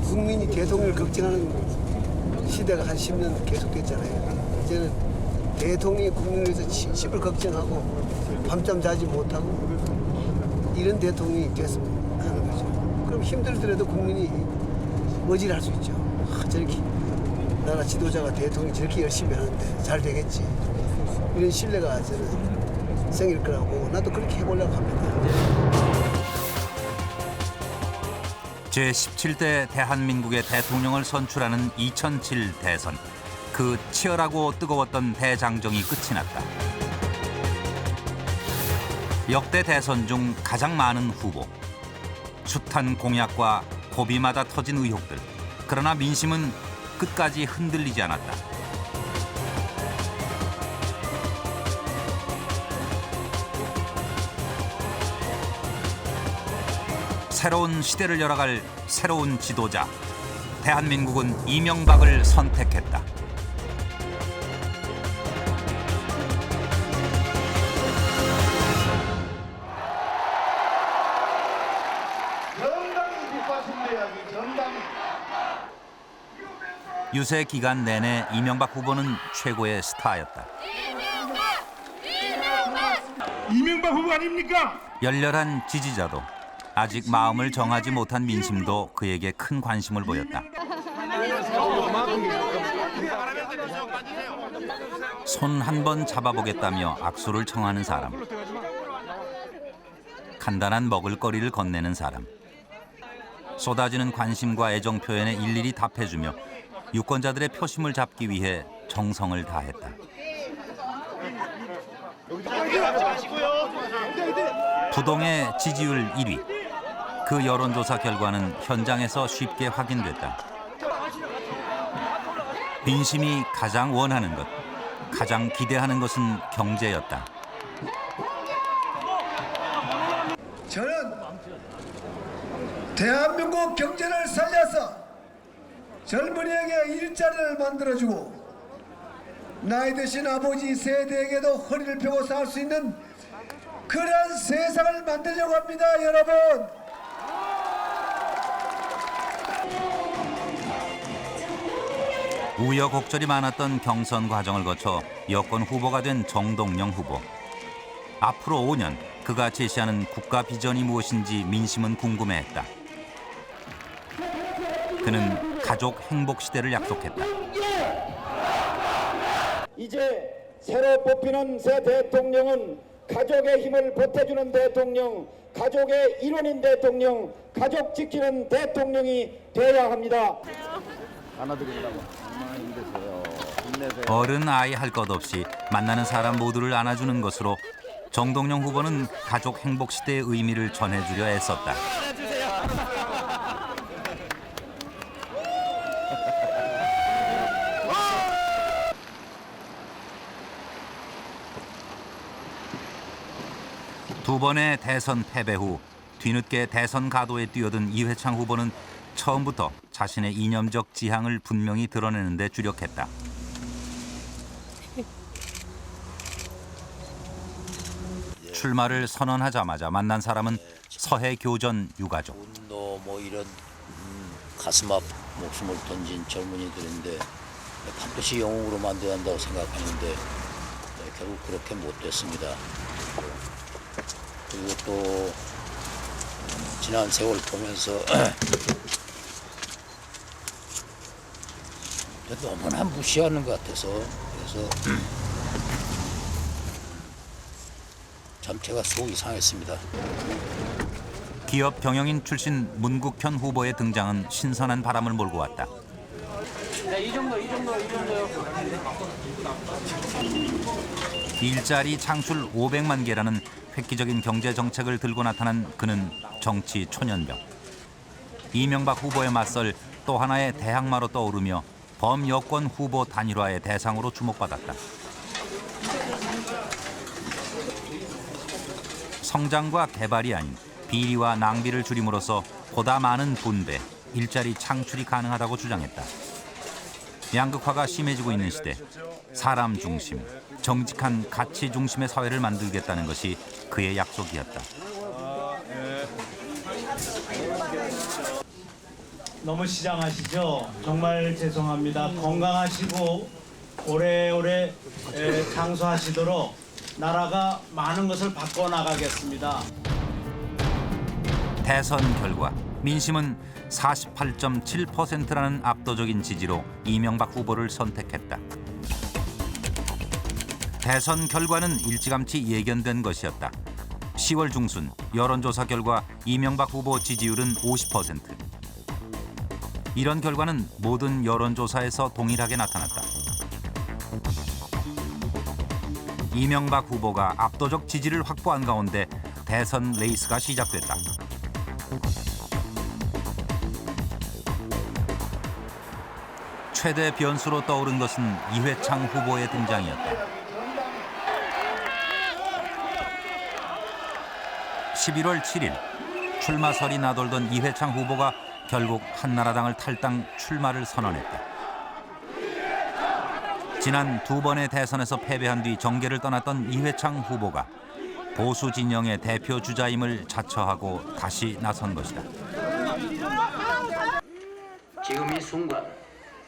국민이 대통령을 걱정하는 시대가 한 10년 계속됐잖아요. 이제는 대통령이 국민을 위해서 진심을 걱정하고 밤잠 자지 못하고 이런 대통령이 됐으면 하는 거죠. 그럼 힘들더라도 국민이 머지를 할 수 있죠. 저렇게 나라 지도자가 대통령이 저렇게 열심히 하는데 잘 되겠지. 이런 신뢰가 저는 생길 거라고 나도 그렇게 해보려고 합니다. 제17대 대한민국의 대통령을 선출하는 2007 대선. 그 치열하고 뜨거웠던 대장정이 끝이 났다. 역대 대선 중 가장 많은 후보. 숱한 공약과 고비마다 터진 의혹들. 그러나 민심은 끝까지 흔들리지 않았다. 새로운 시대를 열어갈 새로운 지도자. 대한민국은 이명박을 선택했다. 유세 기간 내내 이명박 후보는 최고의 스타였다. 이명박 후보 아닙니까? 열렬한 지지자도 아직 마음을 정하지 못한 민심도 그에게 큰 관심을 보였다. 손 한 번 잡아보겠다며 악수를 청하는 사람. 간단한 먹을거리를 건네는 사람. 쏟아지는 관심과 애정 표현에 일일이 답해주며 유권자들의 표심을 잡기 위해 정성을 다했다. 부동의 지지율 1위. 그 여론조사 결과는 현장에서 쉽게 확인됐다. 민심이 가장 원하는 것, 가장 기대하는 것은 경제였다. 저는 대한민국 경제를 살려서 젊은이에게 일자리를 만들어주고 나이 드신 아버지 세대에게도 허리를 펴고 살 수 있는 그런 세상을 만들려고 합니다, 여러분. 우여곡절이 많았던 경선 과정을 거쳐 여권 후보가 된 정동영 후보. 앞으로 5년 그가 제시하는 국가 비전이 무엇인지 민심은 궁금해했다. 그는 가족 행복 시대를 약속했다. 이제 새로 뽑히는 새 대통령은 가족의 힘을 보태주는 대통령, 가족의 일원인 대통령, 가족 지키는 대통령이 돼야 합니다. 안아드린다고. 힘내세요. 힘내세요. 어른 아이 할 것 없이 만나는 사람 모두를 안아주는 것으로 정동영 후보는 가족 행복 시대의 의미를 전해주려 애썼다. 두 번의 대선 패배 후 뒤늦게 대선 가도에 뛰어든 이회창 후보는 처음부터 자신의 이념적 지향을 분명히 드러내는 데 주력했다. 출마를 선언하자마자 만난 사람은 서해 교전 유가족. 운도 뭐 이런 가슴 앞 목숨을 던진 젊은이들인데 반드시 영웅으로 만들어야 한다고 생각하는데 결국 그렇게 못 됐습니다. 그리고 또 지난 세월 보면서 너무나 무시하는 것 같아서 그래서 참 제가 속이 상했습니다. 기업 경영인 출신 문국현 후보의 등장은 신선한 바람을 몰고 왔다. 네, 이 정도요. 일자리 창출 500만 개라는 획기적인 경제 정책을 들고 나타난 그는 정치 초년병. 이명박 후보에 맞설 또 하나의 대항마로 떠오르며 범여권 후보 단일화의 대상으로 주목받았다. 성장과 개발이 아닌 비리와 낭비를 줄임으로써 보다 많은 분배, 일자리 창출이 가능하다고 주장했다. 양극화가 심해지고 있는 시대, 사람 중심, 정직한 가치 중심의 사회를 만들겠다는 것이 그의 약속이었다. 너무 시장하시죠? 정말 죄송합니다. 건강하시고 오래오래 장수하시도록 나라가 많은 것을 바꿔나가겠습니다. 대선 결과 민심은 48.7%라는 압도적인 지지로 이명박 후보를 선택했다. 대선 결과는 일찌감치 예견된 것이었다. 10월 중순 여론조사 결과 이명박 후보 지지율은 50%. 이런 결과는 모든 여론조사에서 동일하게 나타났다. 이명박 후보가 압도적 지지를 확보한 가운데 대선 레이스가 시작됐다. 최대 변수로 떠오른 것은 이회창 후보의 등장이었다. 11월 7일 출마설이 나돌던 이회창 후보가 결국 한나라당을 탈당 출마를 선언했다. 지난 두 번의 대선에서 패배한 뒤 정계를 떠났던 이회창 후보가 보수 진영의 대표 주자임을 자처하고 다시 나선 것이다. 지금 이 순간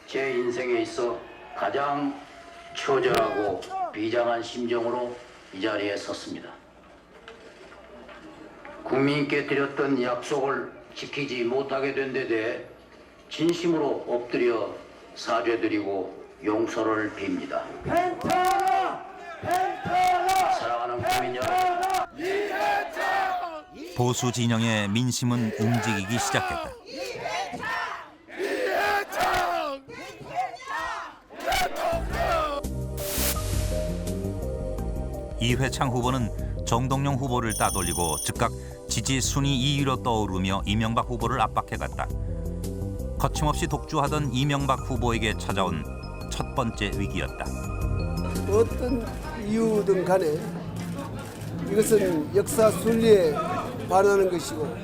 제 인생에 있어 가장 처절하고 비장한 심정으로 이 자리에 섰습니다. 국민께 드렸던 약속을 지키지 못하게 된 데 대해 진심으로 엎드려 사죄드리고 용서를 빕니다. 사랑하는 국민 여러분. 보수 진영의 민심은 움직이기 시작했다. 이회창 후보는 정동영 후보를 따돌리고 즉각 지지 순위 2위로 떠오르며 이명박 후보를 압박해갔다. 거침없이 독주하던 이명박 후보에게 찾아온 첫 번째 위기였다. 어떤 이유든 간에 이것은 역사 순리에 반하는 것이고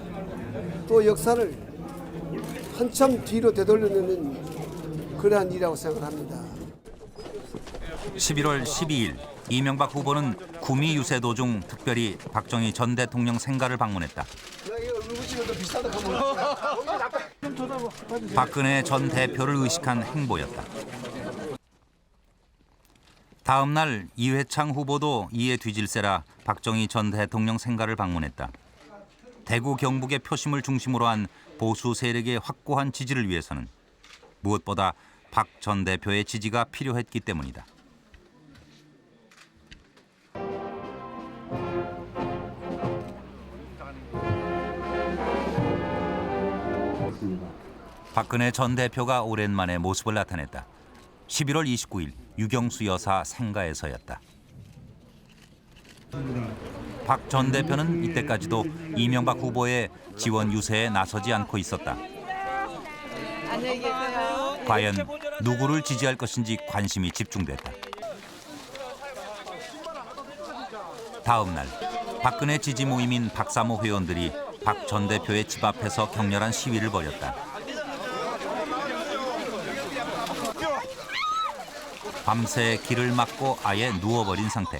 또 역사를 한참 뒤로 되돌려내는 그러한 일이라고 생각합니다. 11월 12일 이명박 후보는 구미 유세 도중 특별히 박정희 전 대통령 생가를 방문했다. 박근혜 전 대표를 의식한 행보였다. 다음 날 이회창 후보도 이에 뒤질세라 박정희 전 대통령 생가를 방문했다. 대구 경북의 표심을 중심으로 한 보수 세력의 확고한 지지를 위해서는 무엇보다 박 전 대표의 지지가 필요했기 때문이다. 박근혜 전 대표가 오랜만에 모습을 나타냈다. 11월 29일 유경수 여사 생가에서였다. 박 전 대표는 이때까지도 이명박 후보의 지원 유세에 나서지 않고 있었다. 과연 누구를 지지할 것인지 관심이 집중됐다. 다음 날 박근혜 지지 모임인 박사모 회원들이 박 전 대표의 집 앞에서 격렬한 시위를 벌였다. 밤새 길을 막고 아예 누워버린 상태.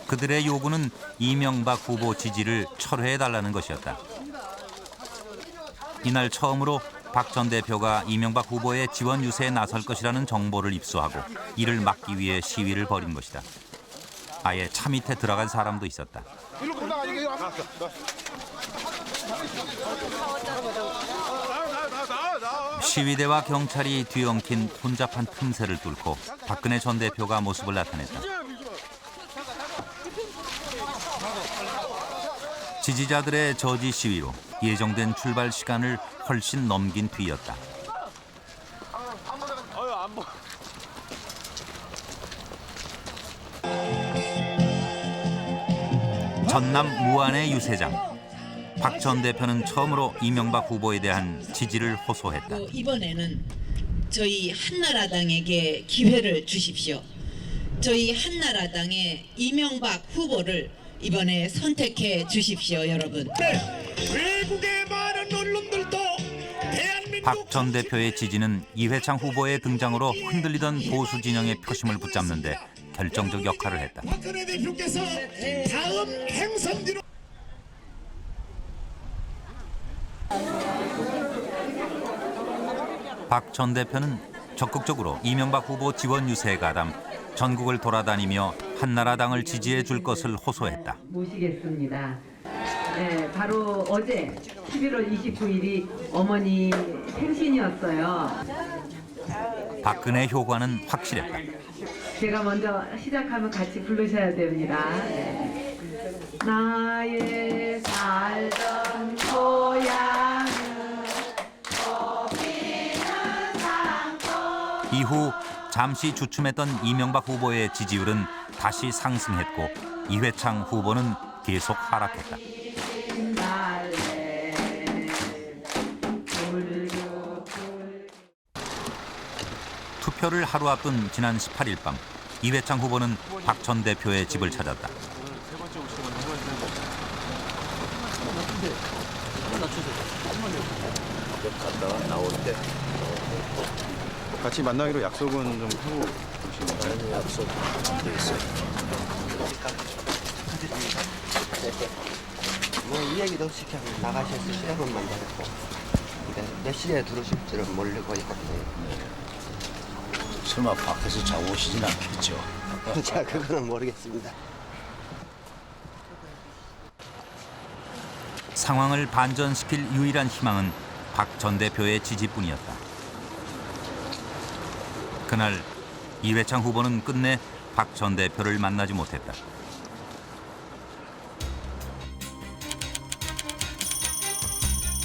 그들의 요구는 이명박 후보 지지를 철회해달라는 것이었다. 이날 처음으로 박 전 대표가 이명박 후보의 지원 유세에 나설 것이라는 정보를 입수하고 이를 막기 위해 시위를 벌인 것이다. 아예 차 밑에 들어간 사람도 있었다. 시위대와 경찰이 뒤엉킨 혼잡한 틈새를 뚫고 박근혜 전 대표가 모습을 나타냈다. 지지자들의 저지 시위로 예정된 출발 시간을 훨씬 넘긴 뒤였다. 전남 무안의 유세장. 박 전 대표는 처음으로 이명박 후보에 대한 지지를 호소했다. 이번에는 저희 한나라당에게 기회를 주십시오. 저희 한나라당의 이명박 후보를 이번에 선택해 주십시오, 여러분. 외국의 많은 언론들도 박 전 대표의 지지는 이회창 후보의 등장으로 흔들리던 보수 진영의 표심을 붙잡는 데 결정적 역할을 했다. 박근혜 대표께서 다음 행선 뒤로 박 전 대표는 적극적으로 이명박 후보 지원 유세에 가담 전국을 돌아다니며 한나라당을 지지해 줄 것을 호소했다. 모시겠습니다. 네, 바로 어제 11월 29일이 어머니 생신이었어요. 박근혜 효과는 확실했다. 제가 먼저 시작하면 같이 부르셔야 됩니다. 네. 나의 살던 고향은 꽃피는 산골. 이후 잠시 주춤했던 이명박 후보의 지지율은 다시 상승했고 이회창 후보는 계속 하락했다. 투표를 하루 앞둔 지난 18일 밤 이회창 후보는 박 전 대표의 집을 찾았다. 갔다가 나올 때 같이 만나기로 약속은 좀 하고 오시나요? 약속 돼 있어요. 뭐 이 얘기도 없이 그냥 나가셔서 시간만 만들었고 몇 시에 들어오실 줄은 모르고 있거든요. 설마 밖에서 자고 오시진 않겠죠? 자, 그거는 모르겠습니다. 상황을 반전시킬 유일한 희망은 박 전 대표의 지지뿐이었다. 그날 이회창 후보는 끝내 박 전 대표를 만나지 못했다.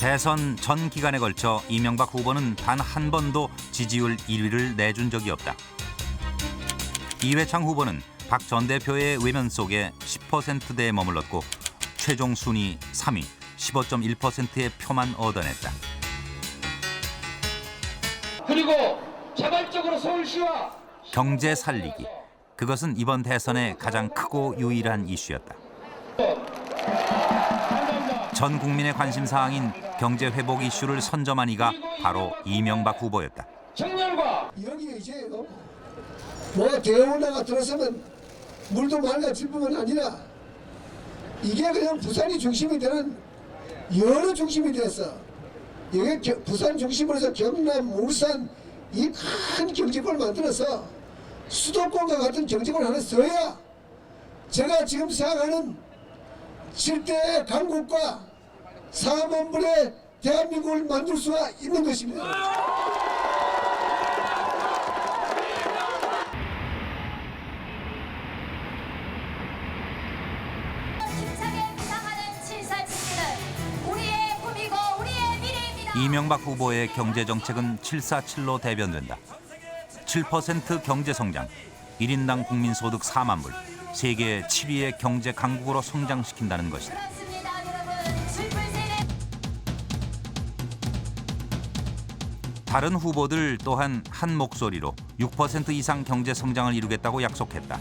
대선 전 기간에 걸쳐 이명박 후보는 단 한 번도 지지율 1위를 내준 적이 없다. 이회창 후보는 박 전 대표의 외면 속에 10%대에 머물렀고 최종 순위 3위 15.1%의 표만 얻어냈다. 그리고 자발적으로 서울시와 경제 살리기. 그것은 이번 대선의 가장 크고 유일한 이슈였다. 전 국민의 관심사항인 경제 회복 이슈를 선점한 이가 바로 이명박 후보였다. 여기 이제 뭐 대운하가 들어서면 물도 맑아질 뿐만 아니라 이게 그냥 부산이 중심이 되는 여러 중심이 됐어. 이게 부산 중심으로 해서 경남, 울산 이 큰 경제권을 만들어서 수도권과 같은 경제권을 하나 써야 제가 지금 생각하는 7대 강국과 4만 불의 대한민국을 만들 수가 있는 것입니다. 이명박 후보의 경제정책은 747로 대변된다. 7% 경제성장, 1인당 국민소득 4만 불, 세계 7위의 경제 강국으로 성장시킨다는 것이다. 다른 후보들 또한 한 목소리로 6% 이상 경제 성장을 이루겠다고 약속했다.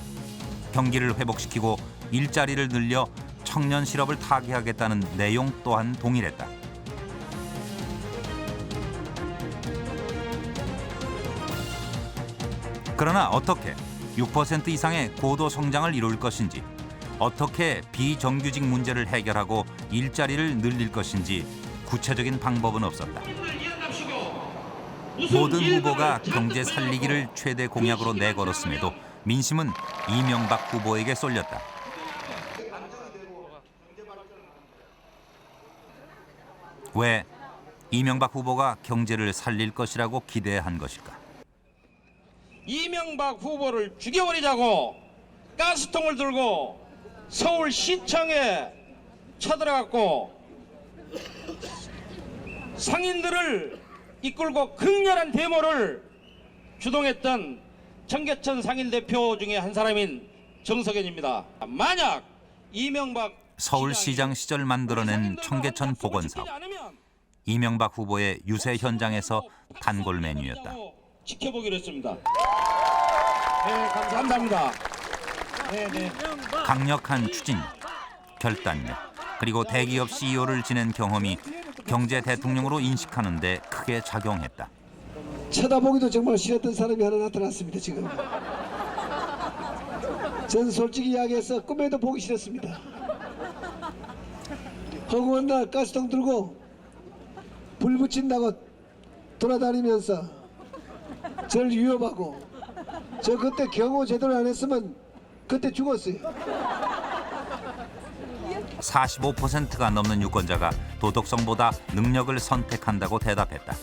경기를 회복시키고 일자리를 늘려 청년 실업을 타개하겠다는 내용 또한 동일했다. 그러나 어떻게 6% 이상의 고도 성장을 이룰 것인지, 어떻게 비정규직 문제를 해결하고 일자리를 늘릴 것인지 구체적인 방법은 없었다. 모든 후보가 경제 살리기를 최대 공약으로 내걸었음에도 민심은 이명박 후보에게 쏠렸다. 왜 이명박 후보가 경제를 살릴 것이라고 기대한 것일까? 이명박 후보를 죽여버리자고 가스통을 들고 서울시청에 쳐들어갔고 상인들을 이끌고 극렬한 데모를 주동했던 청계천 상인 대표 중에 한 사람인 정석현입니다. 만약 이명박 서울시장 시절 만들어낸 청계천 복원사업. 이명박 후보의 유세 현장에서 단골 메뉴였다. 지켜보기로 했습니다. 네, 감사합니다. 네. 강력한 추진력, 결단력, 그리고 대기업 CEO를 지낸 경험이 경제 대통령으로 인식하는 데 크게 작용했다. 쳐다보기도 정말 싫었던 사람이 하나 나타났습니다. 지금 전 솔직히 이야기해서 꿈에도 보기 싫었습니다. 허구한 날 가스통 들고 불 붙인다고 돌아다니면서 저를 위협하고, 저 그때 경호 제대로 안 했으면 그때 죽었어요. 45%가 넘는 유권자가 도덕성보다 능력을 선택한다고 대답했다.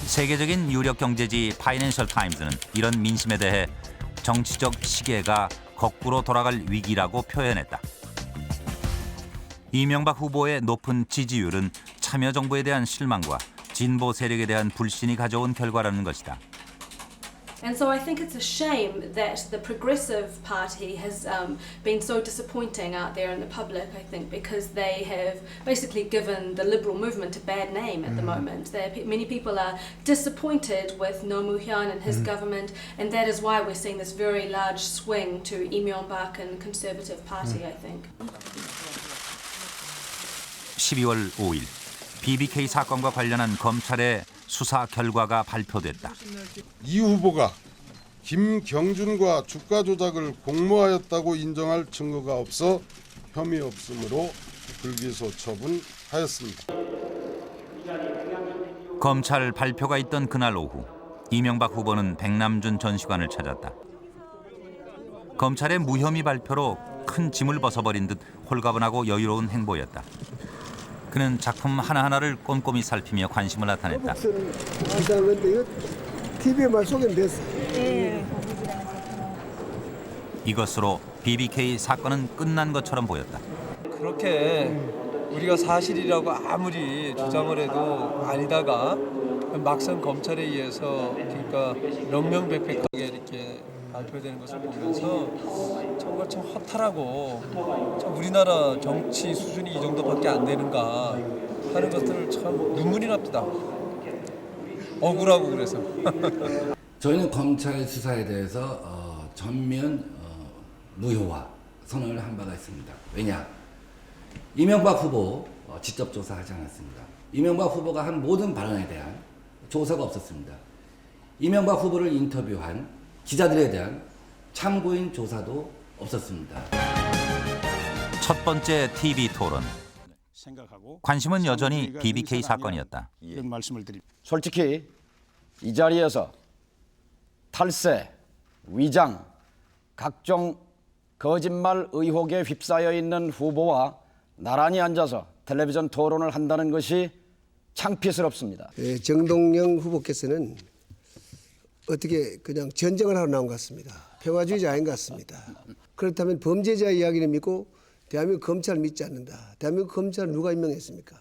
세계적인 유력 경제지 파이낸셜 타임즈는 이런 민심에 대해 정치적 시계가 거꾸로 돌아갈 위기라고 표현했다. 이명박 후보의 높은 지지율은 참여정부에 대한 실망과 진보 세력에 대한 불신이 가져온 결과라는 것이다. And so I think it's a shame that the Progressive Party has been so disappointing out there in the public, I think, because they have basically given the Liberal movement a bad name at the moment. Many people are disappointed with Roh Moo-hyun and his government, and that is why we're seeing this very large swing to Lee Myung-bak and Conservative Party, I think. 12월 5일 BBK 사건과 관련한 검찰의 수사 결과가 발표됐다. 이 후보가 김경준과 주가 조작을 공모하였다고 인정할 증거가 없어 혐의 없음으로 불기소 처분하였습니다. 검찰 발표가 있던 그날 오후, 이명박 후보는 백남준 전시관을 찾았다. 검찰의 무혐의 발표로 큰 짐을 벗어버린 듯 홀가분하고 여유로운 행보였다. 그는 작품 하나하나를 꼼꼼히 살피며 관심을 나타냈다. 이상한데 이거 TV에 말 소개됐어. 이것으로 BBK 사건은 끝난 것처럼 보였다. 그렇게 우리가 사실이라고 아무리 주장을 해도 아니다가 막상 검찰에 의해서 그러니까 명명백백하게 이렇게 발표되는 것을 보면서 정말 참 허탈하고 참 우리나라 정치 수준이 이 정도밖에 안 되는가 하는 것들을 참 눈물이 납니다. 억울하고 그래서. 저희는 검찰 수사에 대해서 전면 무효화 선언을 한 바가 있습니다. 왜냐? 이명박 후보 직접 조사하지 않았습니다. 이명박 후보가 한 모든 발언에 대한 조사가 없었습니다. 이명박 후보를 인터뷰한 기자들에 대한 참고인 조사도 없었습니다. 첫 번째 TV 토론. 관심은 여전히 BBK 사건이었다. 이런 말씀을 드립니다. 솔직히 이 자리에서 탈세, 위장, 각종 거짓말 의혹에 휩싸여 있는 후보와 나란히 앉아서 텔레비전 토론을 한다는 것이 창피스럽습니다. 정동영 후보께서는 어떻게 그냥 전쟁을 하러 나온 것 같습니다. 평화주의자 아닌 것 같습니다. 그렇다면 범죄자 이야기를 믿고 대한민국 검찰 믿지 않는다. 대한민국 검찰을 누가 임명했습니까?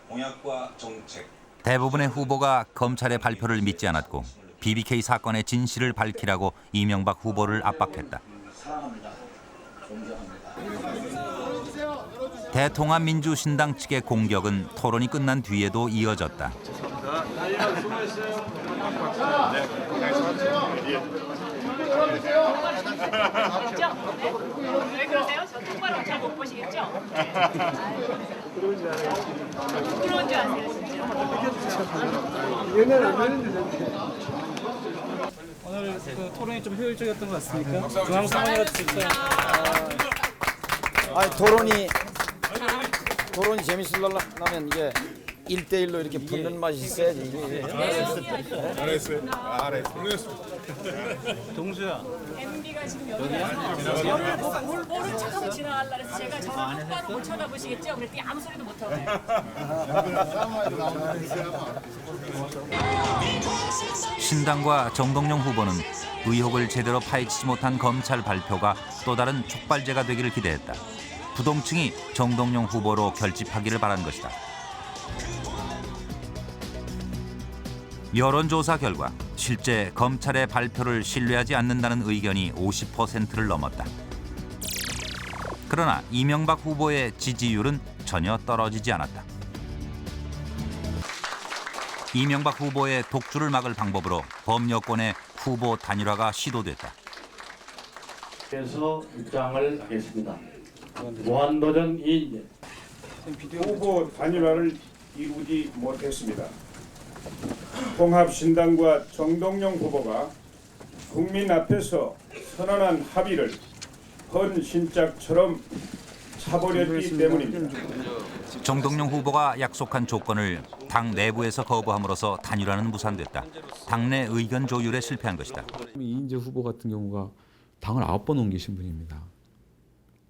공약과 정책. 대부분의 후보가 검찰의 발표를 믿지 않았고 BBK 사건의 진실을 밝히라고 이명박 후보를 압박했다. 사랑합니다. 존경합니다. 대통합 민주신당 측의 공격은 토론이 끝난 뒤에도 이어졌다. 왜 그러세요? 저 똑바로 잘 못 보시겠죠? 부끄러운 줄 아세요, 오늘 그 토론이 좀 효율적이었던 것 같습니까? 중앙선관위가 진짜 토론이 재밌으려면 이게 1대1로 이렇게 붙는 맛이 있어야지. 알았어요. 동수야. MB가 지금 여기야? 모른 척하고 지나가려고 해서 제가 저를 똑바로 못 쳐다보시겠죠? 그랬더니 아무 소리도 못 하고. 신당과 정동영 후보는 의혹을 제대로 파헤치지 못한 검찰 발표가 또 다른 촉발제가 되기를 기대했다. 부동층이 정동영 후보로 결집하기를 바란 것이다. 여론조사 결과 실제 검찰의 발표를 신뢰하지 않는다는 의견이 50%를 넘었다. 그러나 이명박 후보의 지지율은 전혀 떨어지지 않았다. 이명박 후보의 독주를 막을 방법으로 범여권의 후보 단일화가 시도됐다. 그래서 입장을 하겠습니다. 무한도전 이인재. 후보 단일화를 이루지 못했습니다. 통합신당과 정동영 후보가 국민 앞에서 선언한 합의를 헌신짝처럼 차버렸기 때문입니다. 정동영 후보가 약속한 조건을 당 내부에서 거부함으로써 단일화는 무산됐다. 당내 의견 조율에 실패한 것이다. 이인재 후보 같은 경우가 당을 9번 옮기신 분입니다.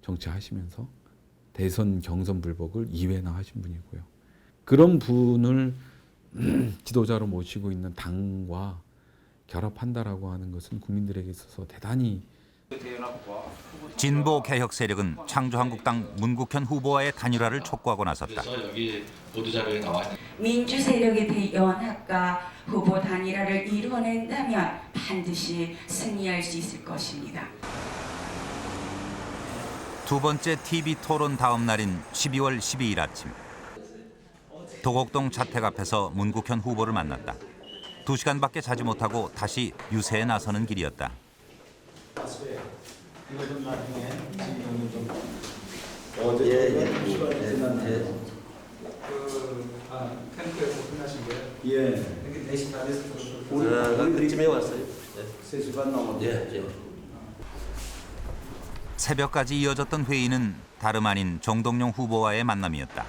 정치하시면서 대선 경선 불복을 2회나 하신 분이고요. 그런 분을 지도자로 모시고 있는 당과 결합한다라고 하는 것은 국민들에게 있어서 대단히 진보 개혁 세력은 창조한국당 문국현 후보와의 단일화를 촉구하고 나섰다. 여기 보도 자료에 나와 있는 민주 세력에 대해 연합과 후보 단일화를 이뤄낸다면 반드시 승리할 수 있을 것입니다. 두 번째 TV 토론 다음 날인 12월 12일 아침. 도곡동 자택 앞에서 문국현 후보를 만났다. 2시간밖에 자지 못하고 다시 유세에 나서는 길이었다. 이거 좀 나중에 지금 좀 캠프에서 끝나신 거예요? 예. 이렇게 4시 반에서 한 그쯤에 왔어요. 3시 반 넘었죠. 새벽까지 이어졌던 회의는 다름 아닌 정동영 후보와의 만남이었다.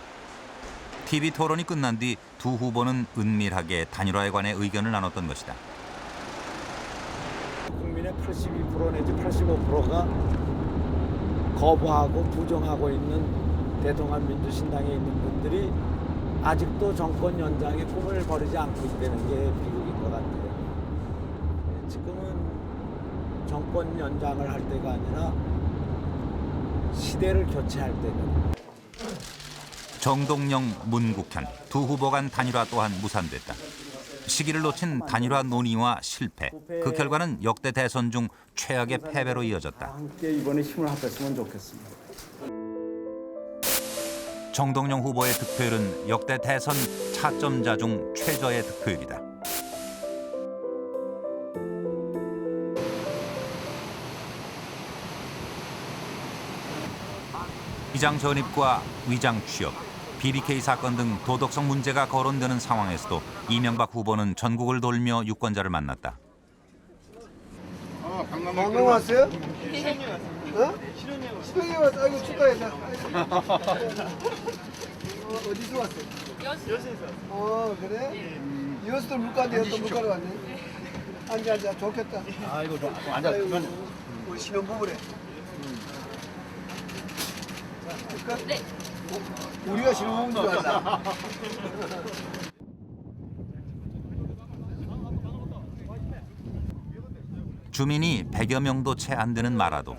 TV 토론이 끝난 뒤 두 후보는 은밀하게 단일화에 관해 의견을 나눴던 것이다. 국민의 82% 내지 85%가 거부하고 부정하고 있는 대통합 민주신당에 있는 분들이 아직도 정권 연장의 꿈을 버리지 않고 있다는 게 비극인 것 같아요. 지금은 정권 연장을 할 때가 아니라 시대를 교체할 때거든요. 정동영, 문국현 두 후보 간 단일화 또한 무산됐다. 시기를 놓친 단일화 논의와 실패. 그 결과는 역대 대선 중 최악의 패배로 이어졌다. 함께 이번에 힘을 합했으면 좋겠습니다. 정동영 후보의 득표율은 역대 대선 차점자 중 최저의 득표율이다. 위장 전입과 위장 취업, BBK 사건 등 도덕성 문제가 거론되는 상황에서도 이명박 후보는 전국을 돌며 유권자를 만났다. 방금 왔어요? 어? 신혼이 왔어. 아이고 축하해. 어디서 왔어요? 여수에서. 그래? 여수도 물가인데 여기도 물가로 왔네. 앉아 좋겠다. 아이고 앉아. 우리 신혼부부래. 네. 우리가 신혼부부인 줄 알았다. 주민이 100여 명도 채 안 되는 마라도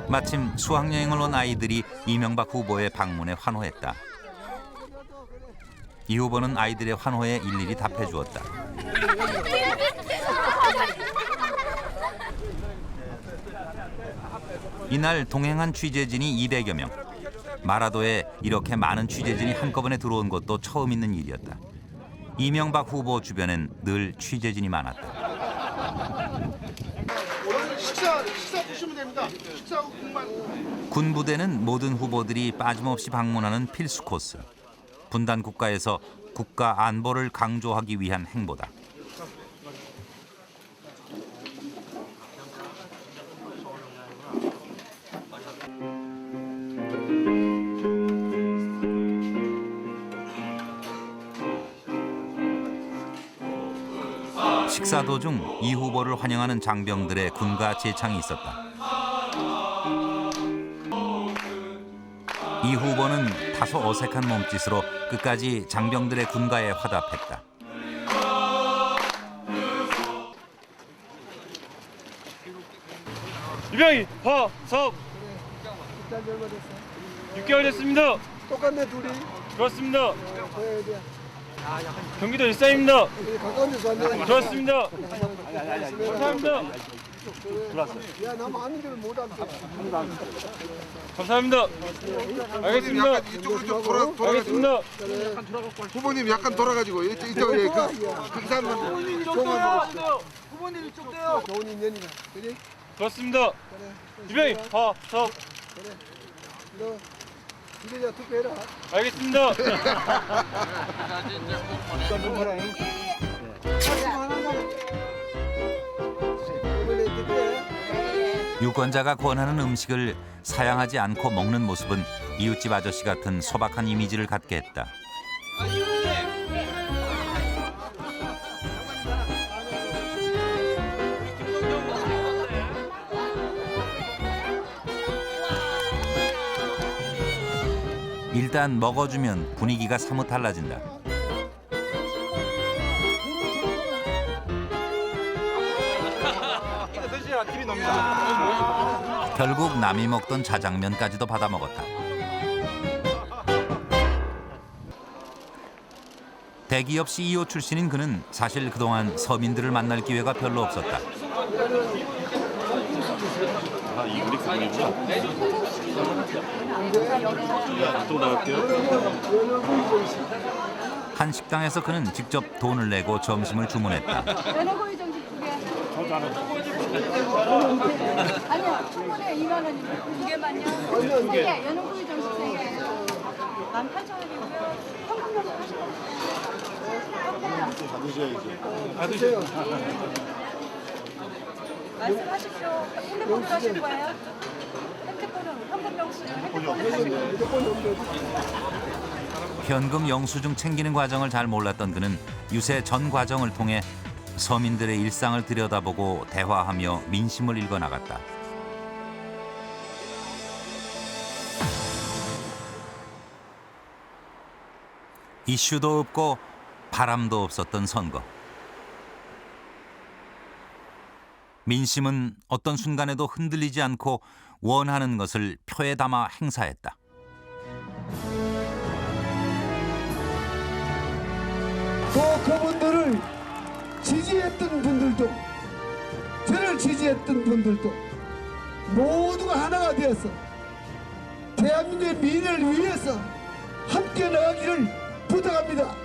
마침 수학여행을 온 아이들이 이명박 후보의 방문에 환호했다. 이 후보는 아이들의 환호에 일일이 답해 주었다. 이날 동행한 취재진이 200여 명. 마라도에 이렇게 많은 취재진이 한꺼번에 들어온 것도 처음 있는 일이었다. 이명박 후보 주변엔 늘 취재진이 많았다. 식사 드시면 됩니다. 식사하고 국만. 군부대는 모든 후보들이 빠짐없이 방문하는 필수 코스. 분단 국가에서 국가 안보를 강조하기 위한 행보다. 식사 도중 이 후보를 환영하는 장병들의 군가 제창이 있었다. 이 후보는 다소 어색한 몸짓으로 끝까지 장병들의 군가에 화답했다. 이병희, 석 6개월 됐습니다. 똑같네 둘이. 그렇습니다. 경기도 일산입니다. 가까운 데서 왔네. 좋았습니다. 감사합니다. 야, 나 아는 데를 못 알아. 감사합니다. 알겠습니다. 이쪽으로 좀 돌아가지고. 알겠습니다. 후보님 약간 돌아가지고 이쪽에 그 사람들 좋아하는 후보님 이쪽 돼요. 좋은 인연이다. 그지? 그렇습니다. 이병희, 석. 그래. 너 이제 투표해라. 알겠습니다. 유권자가 권하는 음식을 사양하지 않고 먹는 모습은 이웃집 아저씨 같은 소박한 이미지를 갖게 했다. 일단 먹어주면 분위기가 사뭇 달라진다. 결국 남이 먹던 자장면까지도 받아 먹었다. 대기업 CEO 출신인 그는 사실 그동안 서민들을 만날 기회가 별로 없었다. 한 식당에서 그는 직접 돈을 내고 점심을 주문했다. 연어구이 정식 2개. 아니요, 초콜릿 2만 원이고 2개만요. 3개, 연어구이 정식 3개. 18,000원이고요. 현금으로 받으셔야지. 말씀하십시오. 핸드폰으로 하실 거예요? 현금 영수증 핸드폰으로 하실 거예요? 현금 영수증 챙기는 과정을 잘 몰랐던 그는 유세 전 과정을 통해 서민들의 일상을 들여다보고 대화하며 민심을 읽어나갔다. 이슈도 없고 바람도 없었던 선거. 민심은 어떤 순간에도 흔들리지 않고 원하는 것을 표에 담아 행사했다. 또 그분들을 지지했던 분들도 저를 지지했던 분들도 모두가 하나가 되어서 대한민국의 미래를 위해서 함께 나가기를 부탁합니다.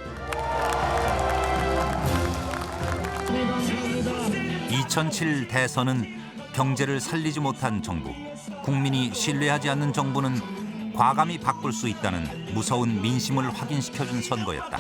2007 대선은 경제를 살리지 못한 정부, 국민이 신뢰하지 않는 정부는 과감히 바꿀 수 있다는 무서운 민심을 확인시켜준 선거였다.